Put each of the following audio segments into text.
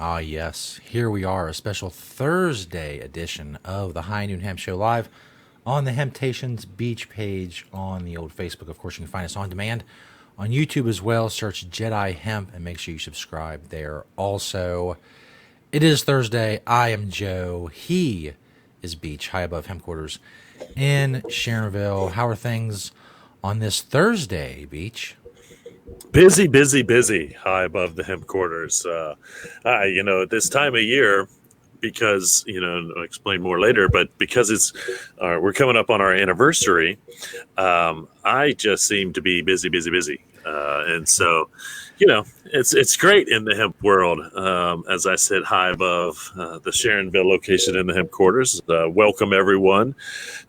Ah, yes. Here we are, a special Thursday edition of the High Noon Hemp Show live on the Hemptations Beach page on the old Facebook. Of course, you can find us on demand on YouTube as well. Search Jedi Hemp and make sure you subscribe there. Also, it is Thursday. I am Joe. He is Beach, high above hemp quarters in Sharonville. How are things on this Thursday, Beach? Busy, busy, busy. High above the hemp quarters. This time of year, because I'll explain more later. But because we're coming up on our anniversary, I just seem to be busy, busy, busy, and so it's great in the hemp world. As I said, high above the Sharonville location in the hemp quarters. Welcome everyone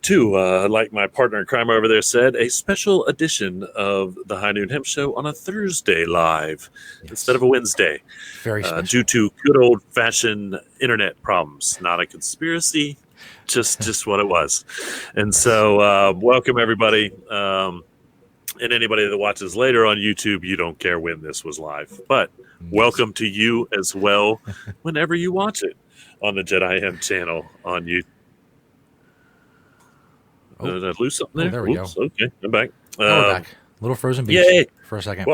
to, like my partner in crime over there said, a special edition of the High Noon Hemp Show on a Thursday live instead of a Wednesday, Very special. due to good old fashioned internet problems. Not a conspiracy, just what it was. And so, welcome everybody. And anybody that watches later on YouTube, you don't care when this was live. But welcome to you as well whenever you watch it on the Jedi Hemp channel on YouTube. Did I lose something there? There we Oops, go. Okay, I'm back. We're back. Little frozen beach Yay. for a second.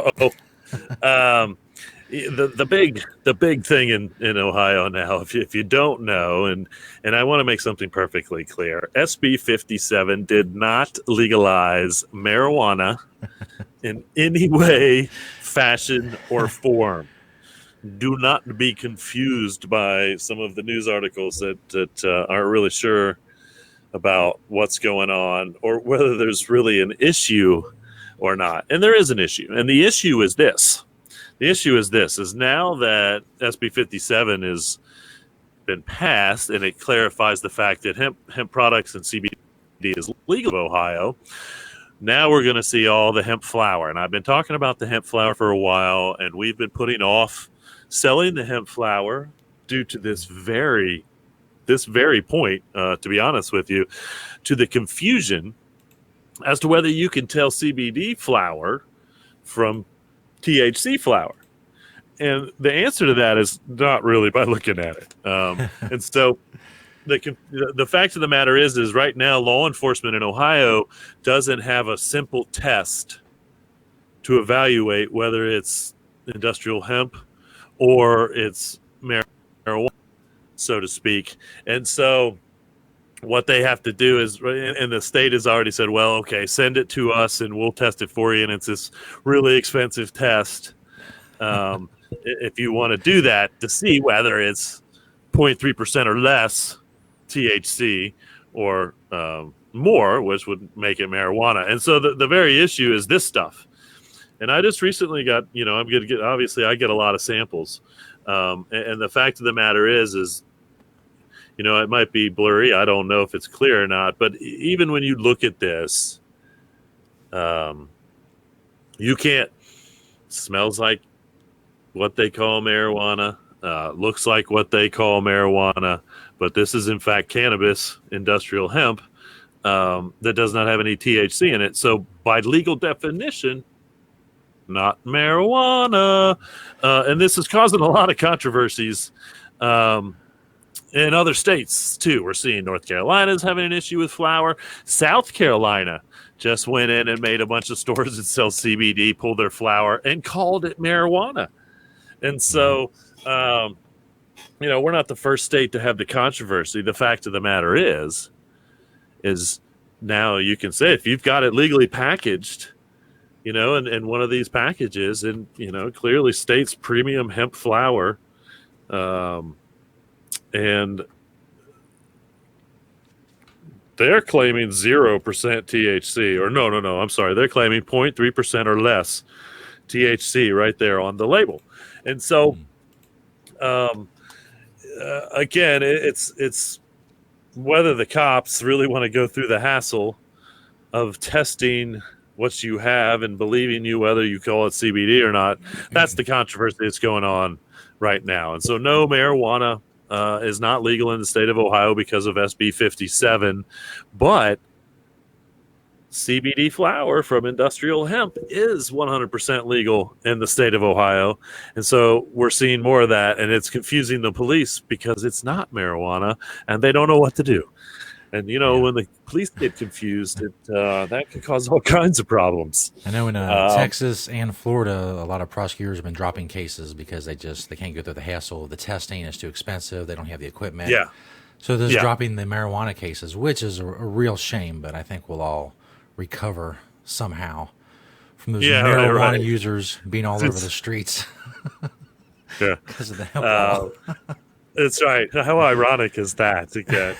The big thing in Ohio now, if you don't know, and I want to make something perfectly clear, SB 57 did not legalize marijuana in any way, fashion, or form. Do not be confused by some of the news articles that aren't really sure about what's going on or whether there's really an issue or not. And there is an issue. And the issue is this. The issue is this, is now that SB 57 has been passed and it clarifies the fact that hemp products and CBD is legal in Ohio, now we're going to see all the hemp flower. And I've been talking about the hemp flower for a while, and we've been putting off selling the hemp flower due to this very point, to be honest with you, to the confusion as to whether you can tell CBD flower from THC flower. And the answer to that is not really by looking at it. And so the fact of the matter is right now law enforcement in Ohio doesn't have a simple test to evaluate whether it's industrial hemp or it's marijuana, so to speak. And so what they have to do is, and the state has already said, well, okay, send it to us and we'll test it for you. And it's this really expensive test. If you want to do that to see whether it's 0.3% or less THC or more, which would make it marijuana. And so the very issue is this stuff. And I just recently got, I'm going to get, obviously I get a lot of samples. And the fact of the matter is, it might be blurry. I don't know if it's clear or not. But even when you look at this, you can't. Smells like what they call marijuana. Looks like what they call marijuana. But this is, in fact, cannabis, industrial hemp, that does not have any THC in it. So by legal definition, not marijuana. And this is causing a lot of controversies. In other states, too. We're seeing North Carolina's having an issue with flower. South Carolina just went in and made a bunch of stores that sell CBD, pulled their flower, and called it marijuana. And so, we're not the first state to have the controversy. The fact of the matter is now you can say if you've got it legally packaged, and one of these packages, and, clearly states premium hemp flower, and they're claiming 0% THC, or no, I'm sorry. They're claiming 0.3% or less THC right there on the label. And so, again, it's whether the cops really want to go through the hassle of testing what you have and believing you whether you call it CBD or not. That's the controversy that's going on right now. And so no, marijuana is not legal in the state of Ohio because of SB 57, but CBD flower from industrial hemp is 100% legal in the state of Ohio. And so we're seeing more of that, and it's confusing the police because it's not marijuana and they don't know what to do. And, when the police get confused, that can cause all kinds of problems. I know in Texas and Florida, a lot of prosecutors have been dropping cases because they can't go through the hassle of the testing. It's too expensive. They don't have the equipment. Yeah. So they're just dropping the marijuana cases, which is a real shame, but I think we'll all recover somehow from those marijuana users being all over the streets. Yeah. Because of the hemp law. That's right. How ironic is that? Again,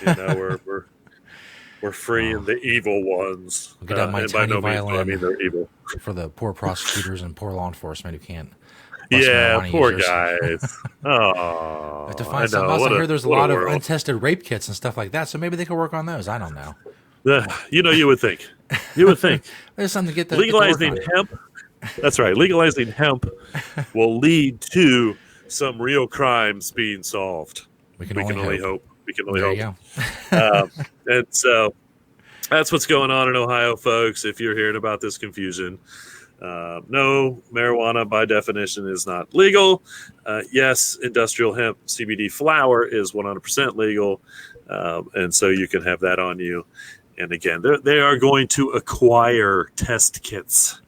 we're free and the evil ones. Get out my and tiny by no violin means, I mean they're evil. For the poor prosecutors and poor law enforcement who can't. Poor users. guys. Oh, Have to find something else. I hear there's a lot of untested rape kits and stuff like that, so maybe they could work on those. I don't know. You would think. You would think. There's something to get legalizing hemp. That's right. Legalizing hemp will lead to some real crimes being solved. We can only hope. We can only hope. And so that's what's going on in Ohio, folks. If you're hearing about this confusion, no, marijuana by definition is not legal. Yes, industrial hemp CBD flower is 100% legal. And so you can have that on you. And again, they are going to acquire test kits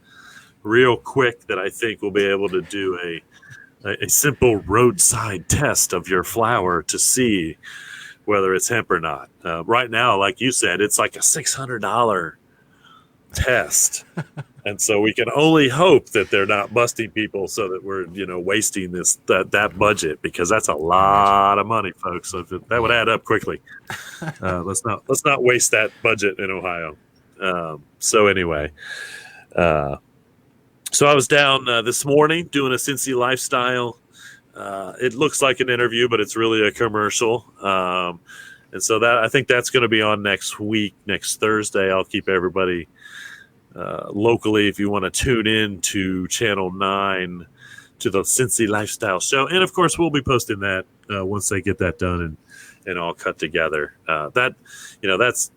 real quick that I think will be able to do a simple roadside test of your flower to see whether it's hemp or not. Right now, like you said, it's like a $600 test. And so we can only hope that they're not busting people so that we're, wasting that budget, because that's a lot of money, folks. So that would add up quickly. Let's not waste that budget in Ohio. So anyway, so I was down this morning doing a Cincy Lifestyle. It looks like an interview, but it's really a commercial. And so I think that's going to be on next week, next Thursday. I'll keep everybody locally, if you want to tune in to Channel 9 to the Cincy Lifestyle Show. And of course, we'll be posting that once they get that done and all cut together. That's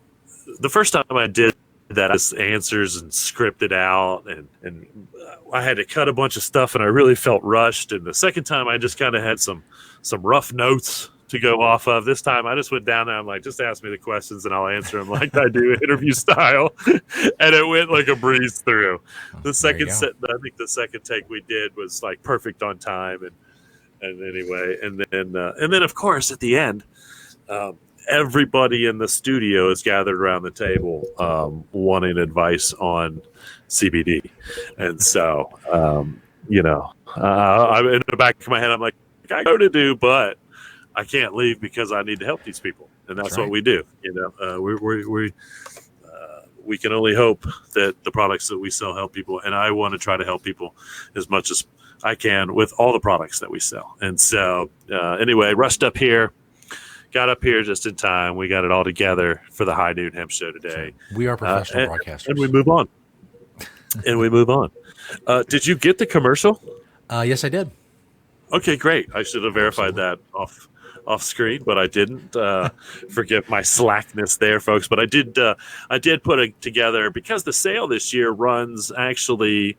the first time I did that. I just answers and scripted out, and I had to cut a bunch of stuff, and I really felt rushed. And the second time, I just kind of had some rough notes to go off of. This time I just went down there. I'm like, just ask me the questions and I'll answer them like I do interview style. And it went like a breeze through. The second set, I think the second take we did was like perfect on time. And anyway, and then of course at the end, everybody in the studio is gathered around the table, wanting advice on CBD. And so, I'm in the back of my head, I'm like, I go to do, but I can't leave because I need to help these people, and that's what we do. We can only hope that the products that we sell help people, and I want to try to help people as much as I can with all the products that we sell. And so, anyway, rushed up here, got up here just in time. We got it all together for the High Noon Hemp Show today. We are professional broadcasters, and we move on. Did you get the commercial? Yes, I did. Okay, great. I should have verified that off screen, but I didn't. Forgive my slackness there, folks. But I did put it together because the sale this year runs actually.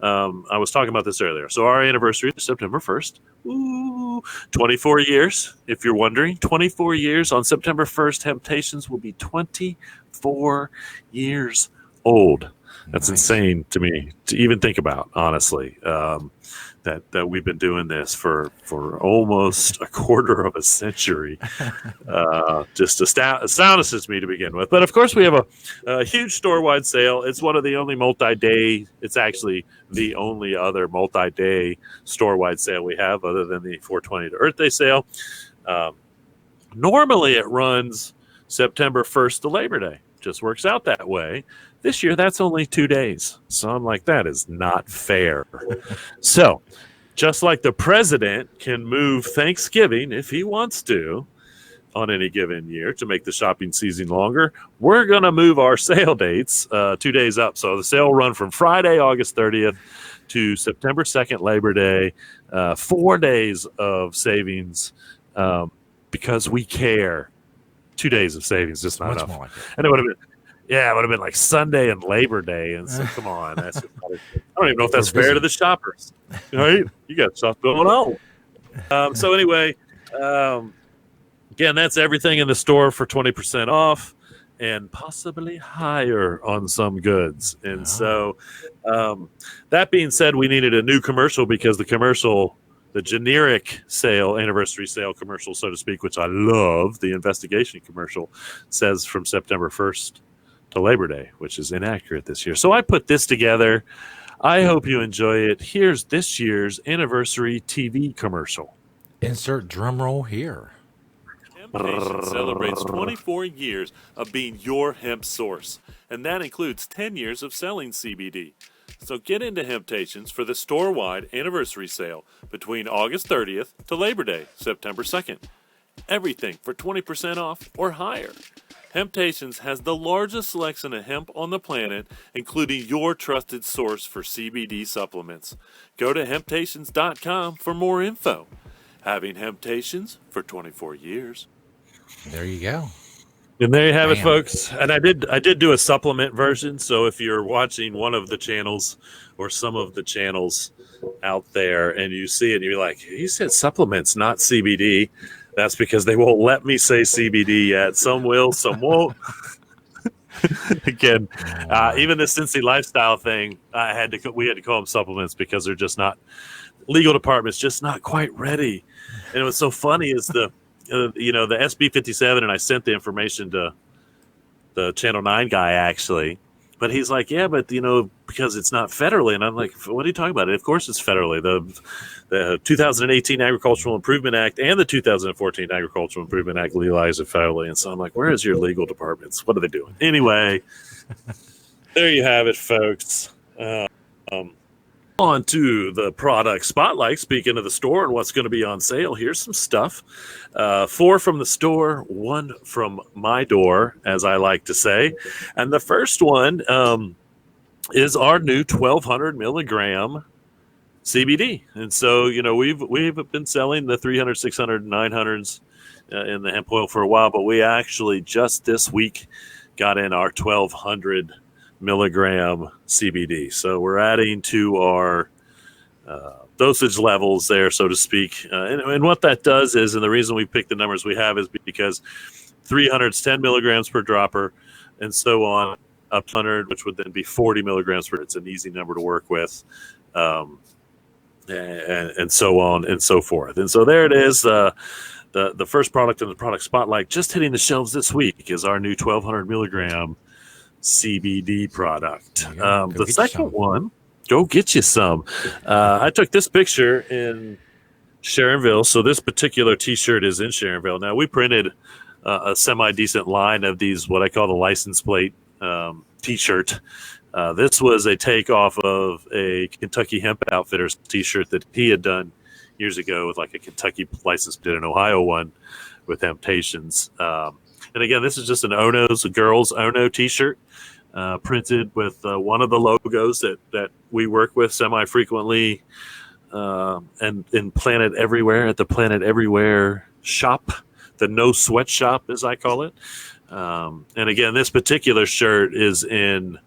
I was talking about this earlier. So our anniversary is September 1st. Ooh, 24 years. If you're wondering, 24 years on September 1st. Temptations will be 24 years old. That's insane to me to even think about, honestly. That we've been doing this for almost a quarter of a century. Just astonishes me to begin with. But of course, we have a huge store-wide sale. It's one of the only multi-day. It's actually the only other multi-day store-wide sale we have, other than the 420 to Earth Day sale. Normally, it runs September 1st to Labor Day. Just works out that way. This year, that's only 2 days. So I'm like, that is not fair. So just like the president can move Thanksgiving if he wants to on any given year to make the shopping season longer, we're going to move our sale dates 2 days up. So the sale will run from Friday, August 30th to September 2nd, Labor Day. 4 days of savings because we care. 2 days of savings, just not enough. And it would have been. Yeah, it would have been like Sunday and Labor Day, and so come on, that's just not, I don't even know if We're that's fair to busy. the shoppers, right? You got stuff going on. So anyway, um, again, that's everything in the store for 20% off, and possibly higher on some goods. And Oh, so, that being said, we needed a new commercial because the generic sale, anniversary sale commercial, so to speak, which I love, the investigation commercial, says from September 1st to Labor Day, which is inaccurate this year. So I put this together. I hope you enjoy it. Here's this year's anniversary TV commercial. insert drum roll here. Temptation celebrates 24 years of being your hemp source, and that includes 10 years of selling CBD. So get into Hemptations for the store-wide anniversary sale between August 30th to Labor Day, September 2nd. Everything for 20% off or higher. Hemptations has the largest selection of hemp on the planet, including your trusted source for CBD supplements. Go to hemptations.com for more info. Having Hemptations for 24 years. There you go. And there you have it, Bam. folks. And I did do a supplement version. So if you're watching one of the channels or some of the channels out there and you see it and you're like, you said supplements, not CBD. That's because they won't let me say CBD yet. Some will, some won't. Again, even the Cincy lifestyle thing, we had to call them supplements because they're just not, legal department's just not quite ready. And what's so funny is the SB 57, and I sent the information to the Channel 9 guy actually, but he's like, yeah, but because it's not federally, and I'm like, what are you talking about? Of course it's federally. The 2018 Agricultural Improvement Act and the 2014 Agricultural Improvement Act legalize it federally, and so I'm like, where is your legal departments? What are they doing? Anyway, there you have it, folks. On to the product spotlight. Speaking of the store and what's going to be on sale, here's some stuff. 4 from the store, 1 from my door, as I like to say. And the first one is our new 1,200 milligram CBD. And so, we've been selling the 300, 600, 900s in the hemp oil for a while, but we actually just this week got in our 1,200 milligram CBD. So we're adding to our dosage levels there, so to speak. And what that does is, and the reason we picked the numbers we have is because 300 is 10 milligrams per dropper, and so on, up to 100, which would then be 40 milligrams per. It's an easy number to work with, and so on and so forth. And so there it is. The first product in the product spotlight, just hitting the shelves this week, is our new 1,200 milligram CBD product. The second one, go get you some. I took this picture in Sharonville. So this particular T-shirt is in Sharonville. Now we printed a semi-decent line of these, what I call the license plate T-shirt. This was a takeoff of a Kentucky Hemp Outfitters T-shirt that he had done years ago with like a Kentucky license, did an Ohio one with Hemptations. And again, this is just a girls Ono T-shirt, printed with one of the logos that we work with semi-frequently, and in Planet Everywhere, at the Planet Everywhere shop, the No Sweat shop, as I call it. And again, this particular shirt is in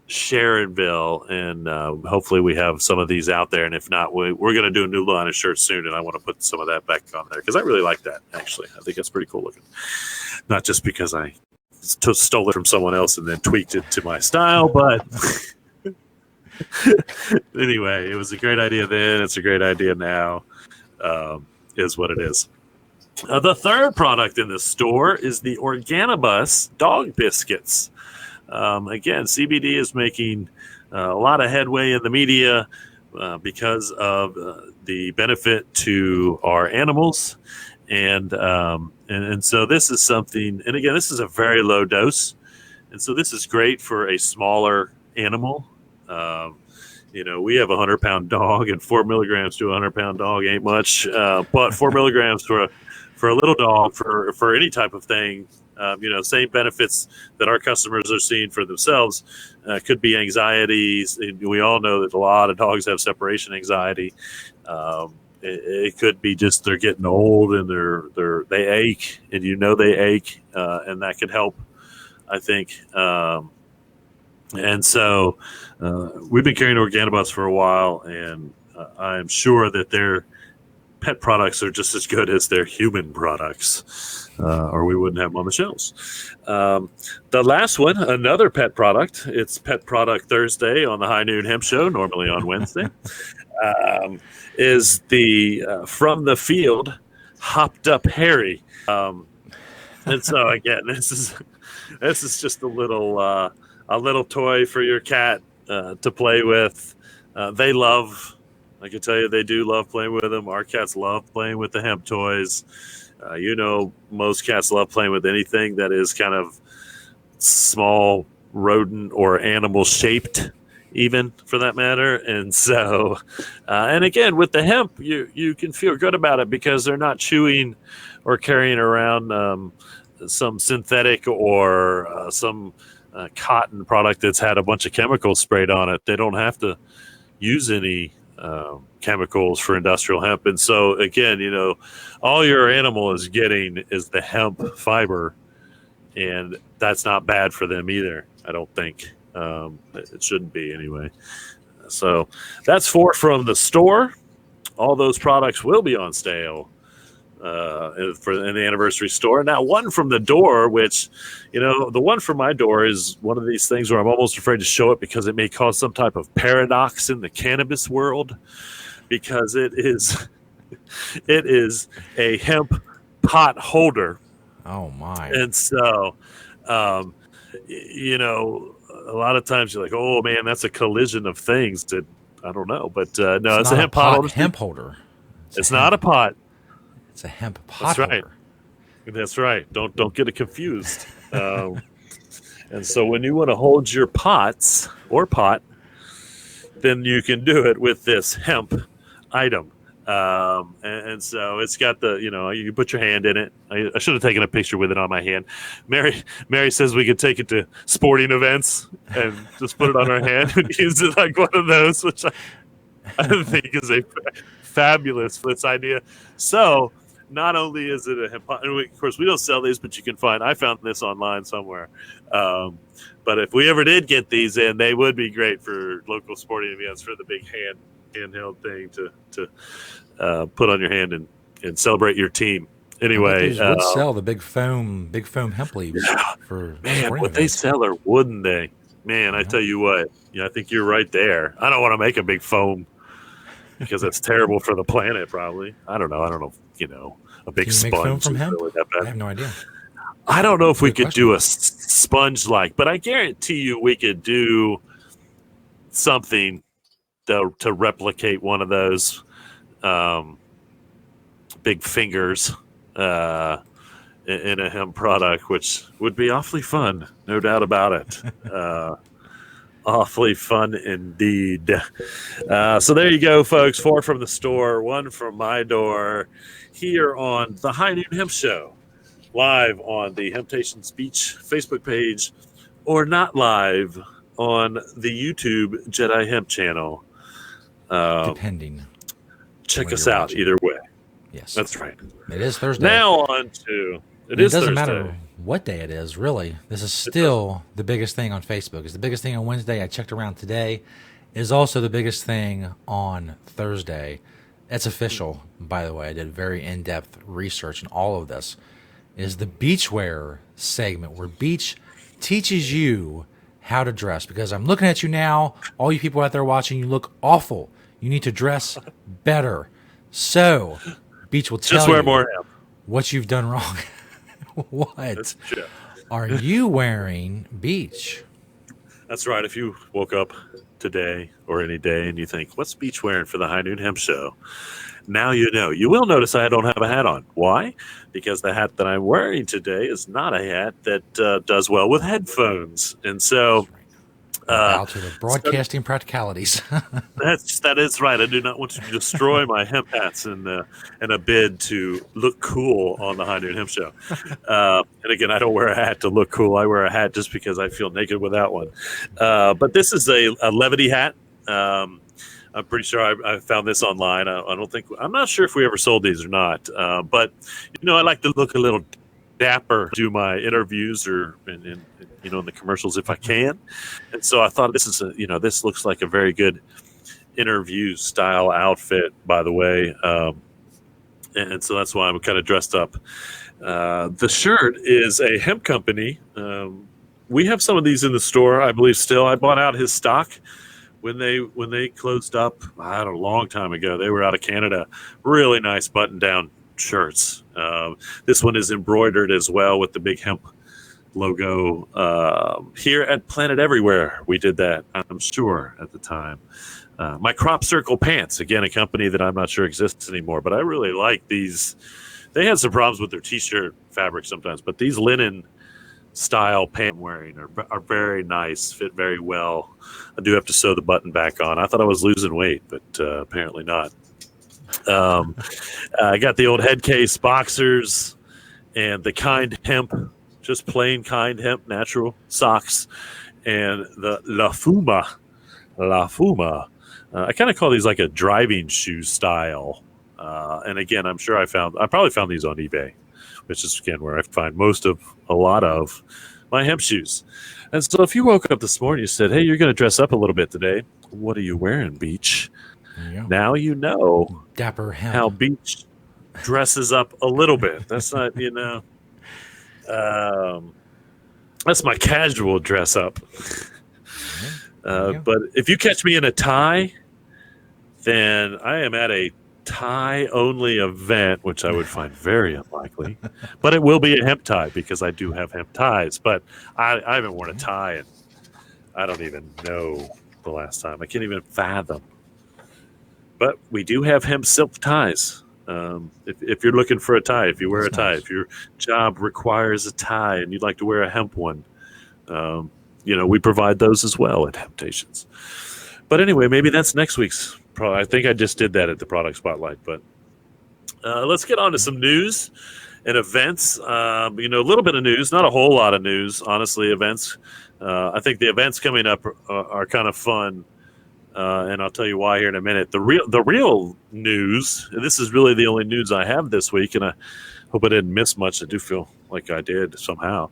Sharonville, and hopefully we have some of these out there. And if not, we're going to do a new line of shirts soon, and I want to put some of that back on there because I really like that, actually. I think that's pretty cool looking. Not just because I stole it from someone else and then tweaked it to my style, but anyway, it was a great idea then. It's a great idea now, is what it is. The third product in the store is the Organobus dog biscuits. Again, CBD is making a lot of headway in the media because of the benefit to our animals. And so this is something, and again, this is a very low dose. And so this is great for a smaller animal. We have a 100-pound dog, and 4 milligrams to a 100-pound dog ain't much. But 4 milligrams for a little dog, for any type of thing, same benefits that our customers are seeing for themselves. Could be anxieties. We all know that a lot of dogs have separation anxiety. It could be just they're getting old and they ache, and they ache, and that could help I think. And so we've been carrying Organobots for a while, and I'm sure that their pet products are just as good as their human products, or we wouldn't have them on the shelves. The last one, another pet product. It's Pet Product Thursday on the High Noon Hemp Show, normally on Wednesday, is the From the Field Hopped Up Harry. And so again, this is just a little toy for your cat to play with. They love. I can tell you, they do love playing with them. Our cats love playing with the hemp toys. Most cats love playing with anything that is kind of small, rodent or animal shaped, even for that matter. And so, and again, with the hemp, you can feel good about it because they're not chewing or carrying around some synthetic or some cotton product that's had a bunch of chemicals sprayed on it. They don't have to use any chemicals for industrial hemp. And so again, all your animal is getting is the hemp fiber, and that's not bad for them either. I don't think it shouldn't be anyway. So that's 4 from the store. All those products will be on sale in the anniversary store. Now, 1 from the door, which, the one from my door is one of these things where I'm almost afraid to show it because it may cause some type of paradox in the cannabis world, because it is a hemp pot holder. Oh my! And so, a lot of times you're like, oh man, that's a collision of things that I don't know, but no, it's a hemp pot holder. Hemp holder. It's not a pot. It's a hemp pot That's right. holder. That's right. Don't get it confused. And so when you want to hold your pots or pot, then you can do it with this hemp item. And so it's got you can put your hand in it. I should have taken a picture with it on my hand. Mary says we could take it to sporting events and just put it on our hand and use it like one of those, which I think is a fabulous Flitz idea. So not only is it a hemp pot, and of course we don't sell these, but I found this online somewhere. But if we ever did get these in, they would be great for local sporting events, for the big handheld thing to put on your hand and celebrate your team. Anyway, these would sell the big foam hemp leaves for man. Would events. they sell, or wouldn't they? Man, I tell you what. I think you're right there. I don't want to make a big foam because that's terrible for the planet. Probably. I don't know. A big Can you make foam sponge from hemp? really that bad. I have no idea. I don't know if we could question. do a sponge but I guarantee you we could do something to replicate one of those big fingers in a hemp product, which would be awfully fun, no doubt about it. Awfully fun indeed. So there you go, folks. 4 from the store, 1 from my door, here on the High Noon Hemp Show, live on the Hemptation Speech Facebook page, or not live on the YouTube Jedi Hemp channel. Depending. Check us out either way. Yes. That's right. It is Thursday. Now on to... It doesn't Thursday. matter what day it is, really. This is still the biggest thing on Facebook. It's the biggest thing on Wednesday. I checked around today. It is also the biggest thing on Thursday. It's official, by the way. I did very in-depth research in all of this. It is the beachwear segment, where Beach teaches you how to dress. Because I'm looking at you now, all you people out there watching, you look awful. You need to dress better. So, Beach will tell Just wear you more hemp. what you've done wrong. What are you wearing, Beach? That's right. If you woke up today or any day and you think, what's Beach wearing for the High Noon Hemp Show? Now you know. You will notice I don't have a hat on. Why? Because the hat that I'm wearing today is not a hat that does well with headphones. And so... out to the broadcasting practicalities. That is right. I do not want to destroy my hemp hats in a bid to look cool on the High Noon Hemp Show. And again, I don't wear a hat to look cool. I wear a hat just because I feel naked without one. But this is a levity hat. I'm pretty sure I found this online. I'm not sure if we ever sold these or not. But I like to look a little dapper, do my interviews or in in the commercials if I can. And so I thought this looks like a very good interview style outfit, by the way. And so that's why I'm kind of dressed up. The shirt is a hemp company. We have some of these in the store, I believe. Still, I bought out his stock when they closed up. I don't know, a long time ago. They were out of Canada. Really nice button-down shirts. This one is embroidered as well with the big hemp logo. Here at Planet Everywhere, we did that, I'm sure, at the time. My Crop Circle pants, again, a company that I'm not sure exists anymore, but I really like these. They had some problems with their T-shirt fabric sometimes, but these linen style pants I'm wearing are very nice, fit very well. I do have to sew the button back on. I thought I was losing weight, but apparently not. I got the old head case boxers and the Kind Hemp, just plain Kind Hemp natural socks, and the La Fuma. I kind of call these like a driving shoe style. And again, I'm sure I probably found these on eBay, which is again where I find a lot of my hemp shoes. And so if you woke up this morning, you said, hey, you're going to dress up a little bit today. What are you wearing, Beach? Now you know Dapper hemp. how Beach dresses up a little bit. That's not, that's my casual dress up. But if you catch me in a tie, then I am at a tie-only event, which I would find very unlikely. But it will be a hemp tie because I do have hemp ties. But I haven't worn a tie, and I don't even know the last time. I can't even fathom. But we do have hemp silk ties. If you're looking for a tie, if you wear a tie, if your job requires a tie and you'd like to wear a hemp one, we provide those as well at Hemptations. But anyway, maybe that's next week's product. I think I just did that at the product spotlight. But let's get on to some news and events. A little bit of news, not a whole lot of news, honestly. Events. I think the events coming up are kind of fun, and I'll tell you why here in a minute. The real news, and this is really the only news I have this week, and I hope I didn't miss much. I do feel like I did somehow.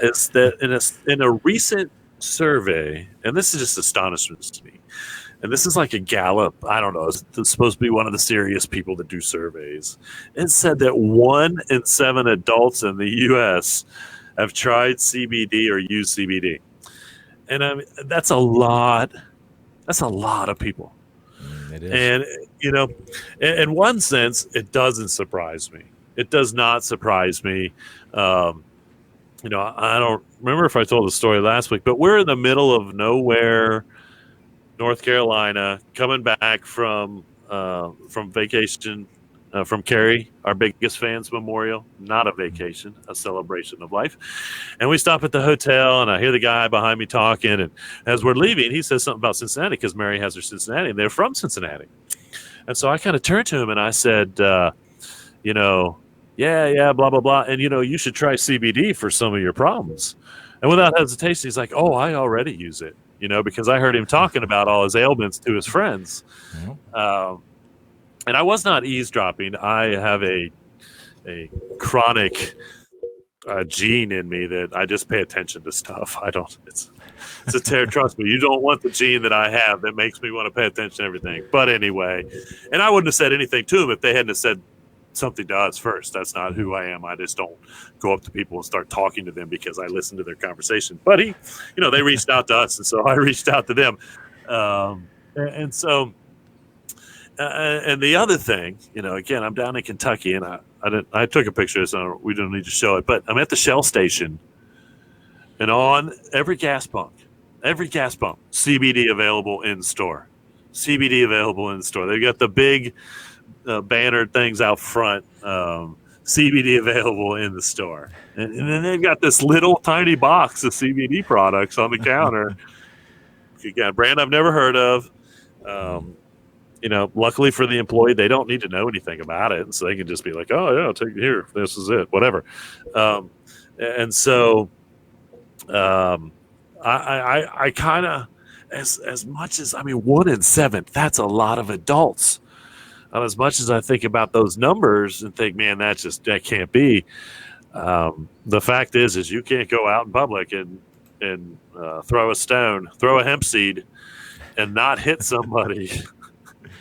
Is that in a recent survey, and this is just astonishing to me, and this is like a Gallup, I don't know, it's supposed to be one of the serious people that do surveys. It said that 1 in 7 adults in the U.S. have tried CBD or used CBD. And I mean, that's a lot. That's a lot of people. It is. And, in one sense, it doesn't surprise me. It does not surprise me. I don't remember if I told the story last week, but we're in the middle of nowhere, North Carolina, coming back from vacation from Cary, our biggest fans memorial. Not a vacation, a celebration of life. And we stop at the hotel, and I hear the guy behind me talking. And as we're leaving, he says something about Cincinnati because Mary has her Cincinnati, and they're from Cincinnati. And so I kind of turned to him and I said, yeah, blah, blah, blah. And, you should try CBD for some of your problems. And without hesitation, he's like, oh, I already use it, because I heard him talking about all his ailments to his friends. Mm-hmm. And I was not eavesdropping. I have a chronic gene in me that I just pay attention to stuff. I don't, it's a terror. Trust me, you don't want the gene that I have that makes me want to pay attention to everything. But anyway, and I wouldn't have said anything to him if they hadn't have said something to us first. That's not who I am. I just don't go up to people and start talking to them because I listen to their conversation. But they reached out to us, and so I reached out to them. And so, and the other thing, again, I'm down in Kentucky, and I took a picture, so we don't need to show it. But I'm at the Shell station, and on every gas pump, CBD available in store. CBD available in store. They've got the big bannered things out front, CBD available in the store. And then they've got this little tiny box of CBD products on the counter. Again, a brand I've never heard of. Luckily for the employee, they don't need to know anything about it. So they can just be like, oh, yeah, I'll take it here. This is it, whatever. And so I kind of, as much as, 1 in 7, that's a lot of adults. And as much as I think about those numbers and think, man, that can't be. The fact is you can't go out in public and throw a hemp seed, and not hit somebody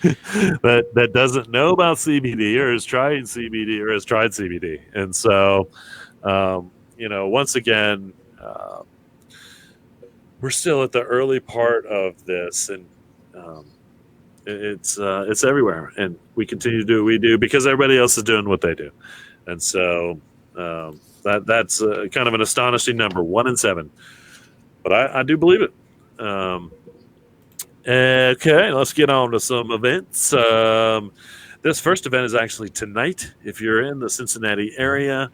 that doesn't know about CBD or has tried CBD. And so, once again, we're still at the early part of this, and it's everywhere, and we continue to do what we do because everybody else is doing what they do, and so that's kind of an astonishing number, 1 in 7, but I do believe it. Okay, let's get on to some events. This first event is actually tonight if you're in the Cincinnati area.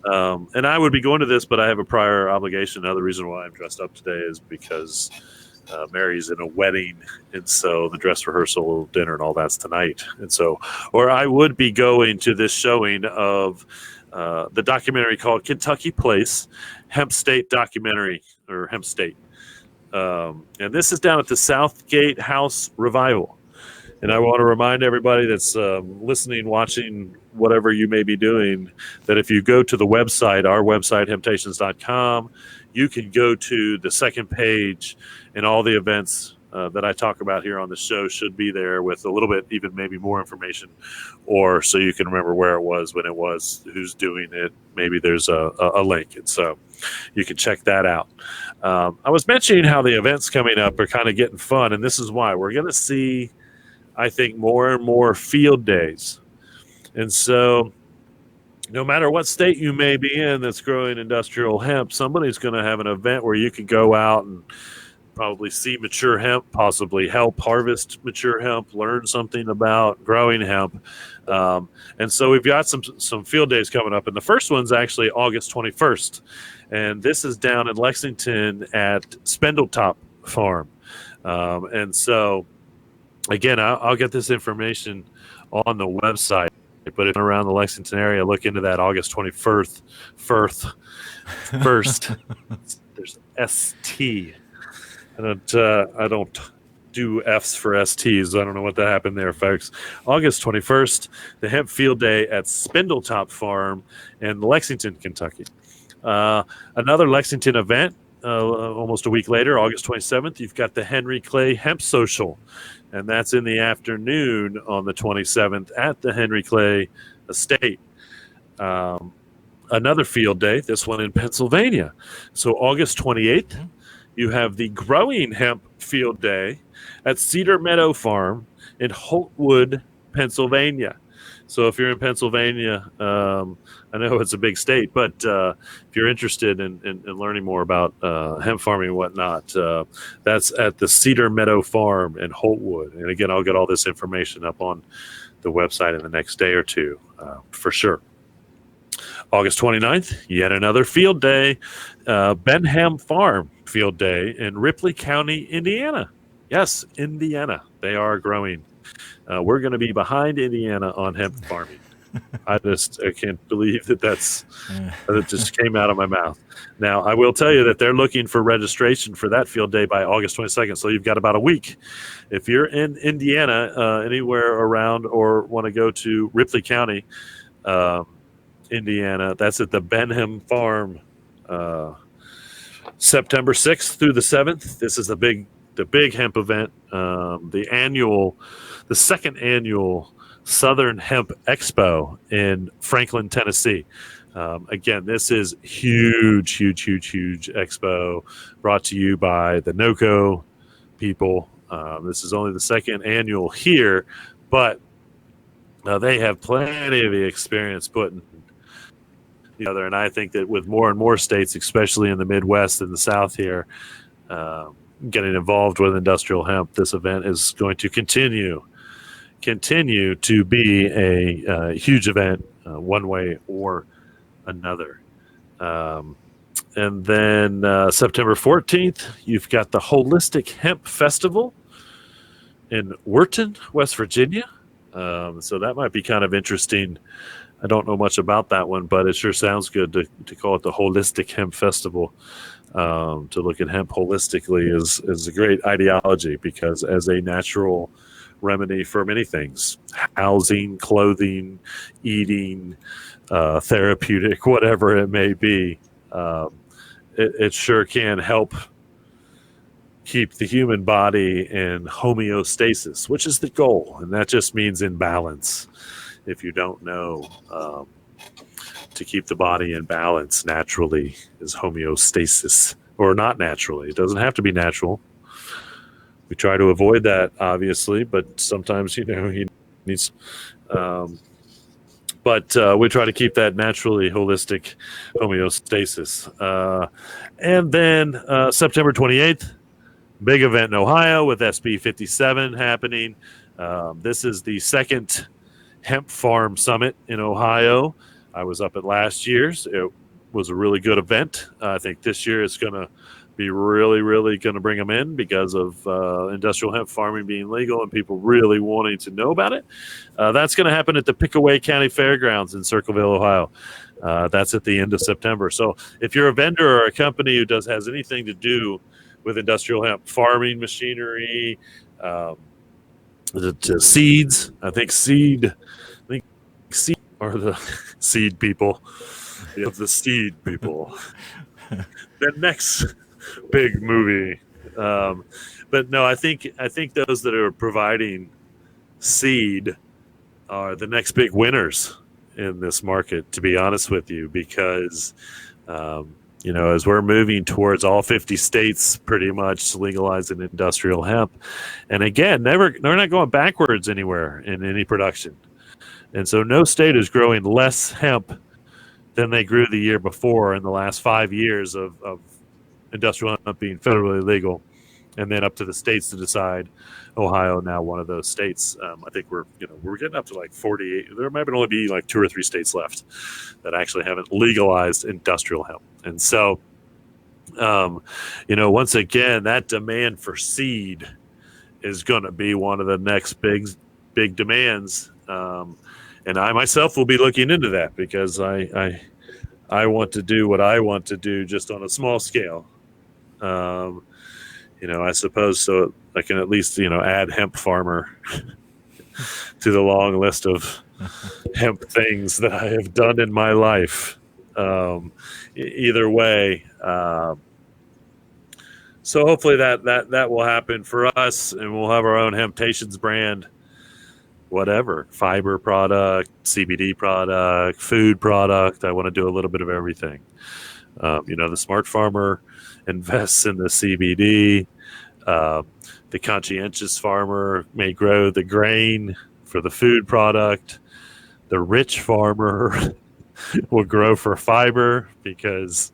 And I would be going to this, but I have a prior obligation. Another reason why I'm dressed up today is because Mary's in a wedding, and so the dress rehearsal, dinner, and all that's tonight. And so, or I would be going to this showing of the documentary called Kentucky Place, Hemp State documentary, or Hemp State. And this is down at the Southgate House Revival. And I want to remind everybody that's listening, watching, whatever you may be doing, that if you go to the website, our website, hemptations.com, you can go to the second page, and all the events that I talk about here on the show should be there with a little bit, even maybe more information, or so you can remember where it was, when it was, who's doing it. Maybe there's a link. And so you can check that out. I was mentioning how the events coming up are kind of getting fun, and this is why. We're going to see, I think, more and more field days. And so no matter what state you may be in that's growing industrial hemp, somebody's going to have an event where you can go out and probably see mature hemp, possibly help harvest mature hemp, learn something about growing hemp. And so we've got some field days coming up. And the first one's actually August 21st. And this is down in Lexington at Spindletop Farm. And so, again, I'll get this information on the website. But if you're around the Lexington area, look into that August 21st. First, there's ST. I don't do F's for STs. I don't know what that happened there, folks. August 21st, the Hemp Field Day at Spindletop Farm in Lexington, Kentucky. Another Lexington event, almost a week later, August 27th, you've got the Henry Clay Hemp Social, and that's in the afternoon on the 27th at the Henry Clay Estate. Another field day, this one in Pennsylvania. So August 28th, you have the Growing Hemp Field Day at Cedar Meadow Farm in Holtwood, Pennsylvania. So if you're in Pennsylvania, I know it's a big state, but if you're interested in learning more about hemp farming and whatnot, that's at the Cedar Meadow Farm in Holtwood. And again, I'll get all this information up on the website in the next day or two for sure. August 29th, yet another field day, Benham Farm Field Day in Ripley County, Indiana. Yes, Indiana. They are growing. We're going to be behind Indiana on hemp farming. I can't believe that just came out of my mouth. Now, I will tell you that they're looking for registration for that field day by August 22nd, so you've got about a week. If you're in Indiana, anywhere around, or want to go to Ripley County, Indiana, that's at the Benham Farm, September 6th through the 7th. This is the big hemp event, the second annual Southern Hemp Expo in Franklin, Tennessee. Again, this is huge expo brought to you by the NOCO people. This is only the second annual here, but they have plenty of experience putting together. And I think that with more and more states, especially in the Midwest and the South here, getting involved with industrial hemp, this event is going to continue to be a huge event one way or another. And then September 14th, you've got the Holistic Hemp Festival in Wharton, West Virginia. So that might be kind of interesting. I don't know much about that one, but it sure sounds good to call it the Holistic Hemp Festival. To look at hemp holistically is a great ideology, because as a natural remedy for many things: housing, clothing, eating, therapeutic, whatever it may be. It sure can help keep the human body in homeostasis, which is the goal. And that just means in balance. If you don't know, to keep the body in balance naturally is homeostasis, or not naturally. It doesn't have to be natural. We try to avoid that, obviously, but sometimes, he needs, but we try to keep that naturally holistic homeostasis. And then September 28th, big event in Ohio with SB 57 happening. This is the second Hemp Farm Summit in Ohio. I was up at last year's. It was a really good event. I think this year it's going to be really, really going to bring them in because of industrial hemp farming being legal and people really wanting to know about it. That's going to happen at the Pickaway County Fairgrounds in Circleville, Ohio. That's at the end of September. So if you're a vendor or a company who has anything to do with industrial hemp farming machinery, to seeds, I think seed are the seed people. The seed people. The next big movie. But no, I think those that are providing seed are the next big winners in this market, to be honest with you, because as we're moving towards all 50 states pretty much legalizing industrial hemp, and again, they're not going backwards anywhere in any production. And so no state is growing less hemp than they grew the year before in the last 5 years of industrial hemp being federally legal, and then up to the states to decide. Ohio now one of those states. I think we're getting up to like 48. There might only be like 2 or 3 states left that actually haven't legalized industrial hemp. And so, once again, that demand for seed is going to be one of the next big demands. And I myself will be looking into that because I want to do what I want to do just on a small scale. I suppose so I can at least, add hemp farmer to the long list of hemp things that I have done in my life. Either way. So hopefully that will happen for us, and we'll have our own Hemptations brand. Whatever, fiber product, CBD product, food product. I want to do a little bit of everything. The smart farmer invests in the CBD. The conscientious farmer may grow the grain for the food product. The rich farmer will grow for fiber because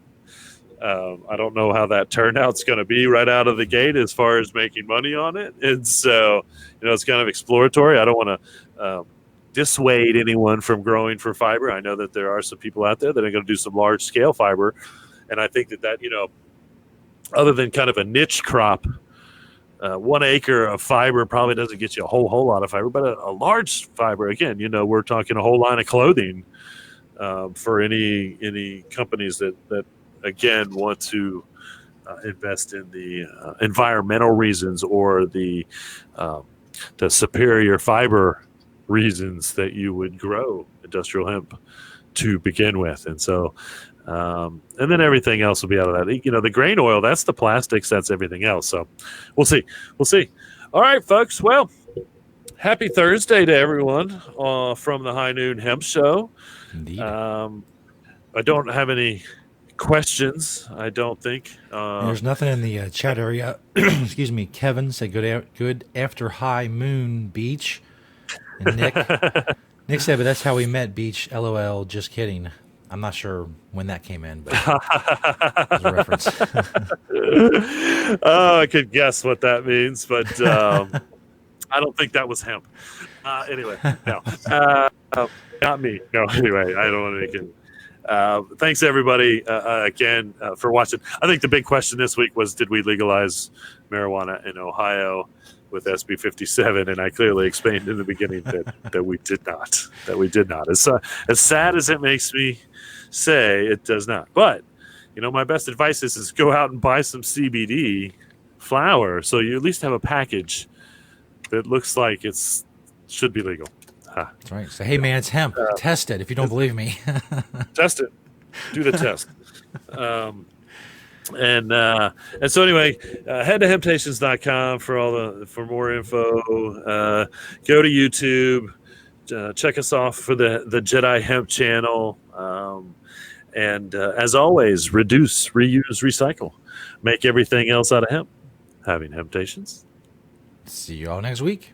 I don't know how that turnout's going to be right out of the gate as far as making money on it. And so, it's kind of exploratory. I don't want to dissuade anyone from growing for fiber. I know that there are some people out there that are going to do some large scale fiber. And I think that, other than kind of a niche crop, 1 acre of fiber probably doesn't get you a whole lot of fiber, but a large fiber, again, we're talking a whole line of clothing for any companies that again want to invest in the environmental reasons or the superior fiber reasons that you would grow industrial hemp to begin with. And so and then everything else will be out of that. The grain oil, that's the plastics, that's everything else. So we'll see. All right, folks. Well, happy Thursday to everyone from the High Noon Hemp Show. Indeed. I don't have any questions, I don't think. There's nothing in the chat area. Excuse me. Kevin said good after High Moon Beach. And Nick said, but that's how we met, Beach. LOL. Just kidding. I'm not sure when that came in, but as a reference. I could guess what that means, but I don't think that was hemp. Anyway, no. Not me. No, anyway, I don't want to make it. Thanks, everybody, again, for watching. I think the big question this week was, did we legalize marijuana in Ohio with SB 57? And I clearly explained in the beginning that we did not. That we did not. As sad as it makes me say, it does not. But, my best advice is go out and buy some CBD flower so you at least have a package that looks like should be legal. That's right. Say, hey man, it's hemp. Test it if you don't believe me. Test it. Do the test. And so anyway, head to hemptations.com for more info. Go to YouTube. Check us off for the Jedi Hemp channel. And as always, reduce, reuse, recycle. Make everything else out of hemp. Having Hemptations. See you all next week.